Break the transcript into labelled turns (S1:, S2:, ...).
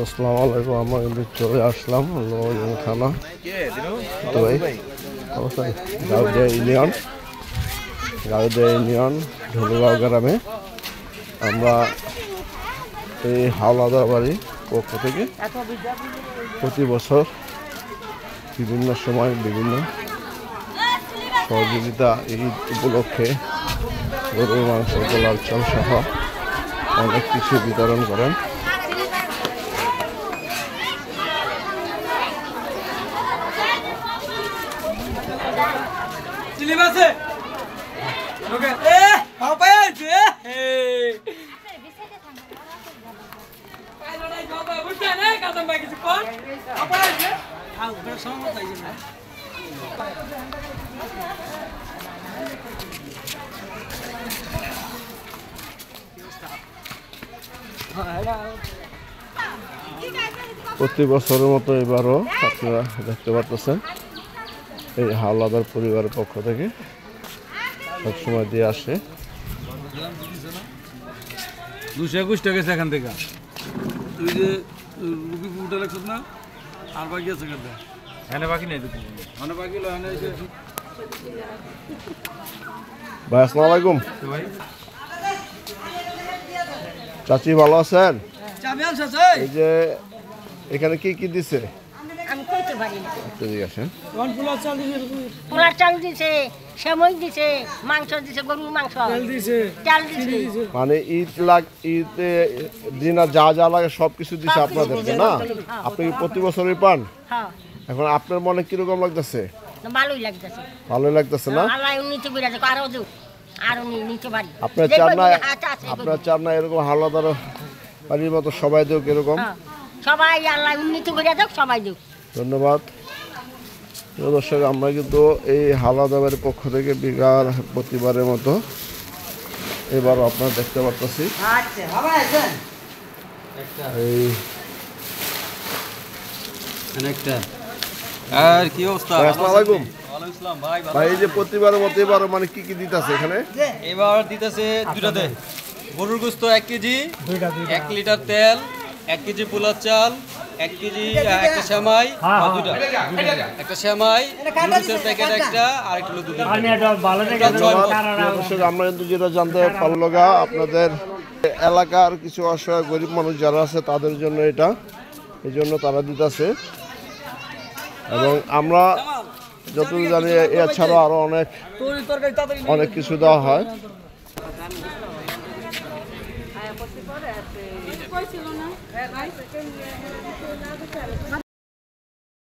S1: আসসালামু আলাইকুম, আমরা কিন্তু চলে আসলাম থানা গাউদিয়া ইউনিয়ন ঢুলুগাঁও গ্রামে। আমরা এই হাওলাদার বাড়ির পক্ষ থেকে প্রতি বছর বিভিন্ন সময় বিভিন্ন সহযোগিতা ঈদ উপলক্ষে গরুর মাংস, গোলাপ চাল সহ অনেক কিছু বিতরণ করেন। প্রতি বছরের মতো এবারও আপনারা দেখতে পাচ্ছেন এই হাওলাদার পরিবারের পক্ষ থেকে সবসময় দিয়ে আসে।
S2: 221 টাকা গেছে এখান থেকে। তুই যে রুগী ফুটা রাখছিস না, আর বাকি আছে কেন? এখানে বাকি নেই, মানে বাকি লো এখানে এসে।
S1: ভাই আসসালামু আলাইকুম।
S2: ভাই
S1: চাচি ভালো আছেন?
S2: চাবিয়ান চাচা
S1: এই যে এখানে কি কি দিছে?
S3: আমি কইতে পারি না।
S1: এদিকে আসেন।
S2: কোন পোলা চাল দিছে?
S3: পোলার চাল দিছে, সেমই দিছে, মাংস দিছে, গরুর মাংস
S2: তেল দিছে,
S3: চাল দিছে।
S1: মানে ঈদে দিনা যা যা লাগে সবকিছু দিছে আপনাদেরকে না? আপনি কি প্রতি বছরই পান?
S3: হ্যাঁ,
S1: এখন আপনার মনে কিরকম লাগতেছে?
S3: ভালোই লাগতেছে।
S1: ভালোই লাগতেছে না?
S3: আল্লাহ উন্নতি করে যাক, আরো দেব, আরো নিতে পারি।
S1: আপনার চান না এরকম হাওলাদার বাড়ির মতো সবাই দেখ এরকম?
S3: সবাই আল্লাহ উন্নতি করে যাক, সবাই দেব।
S1: ধন্যবাদ। প্রিয় দর্শক, আমরা কিন্তু এই হাওলাদারের পক্ষ থেকে বিঘার প্রতিবারের মতো এবারও আপনারা দেখতে পাচ্ছি এই
S2: আর কি অবস্থা?
S1: আসসালামু আলাইকুম
S2: ওয়ালাইকুম আসসালাম ভাই।
S1: ভাই। এই যে প্রতিবারের মতো এবারও মানে কি কি দিতেছে এখানে?
S2: এবার দিতেছে দুটাতে গরুর গোশত 1 কেজি, 1 লিটার তেল, 1 কেজি পোলার চাল, 1 কেজি একটা সেমাই, দুটা একটা সেমাই, নুডলসের প্যাকেট একটা, আর একটা হলো দুধের
S1: দর্শক, আমরা কিন্তু যেটা জানতে পারলো আপনাদের এলাকার কিছু অসহায় গরিব মানুষ যারা আছে তাদের জন্য এটা, এই জন্য তারা দিতেছে। এবং আমরা যতটুকু জানি এছাড়াও আরো অনেক কিছু দেওয়া হয়।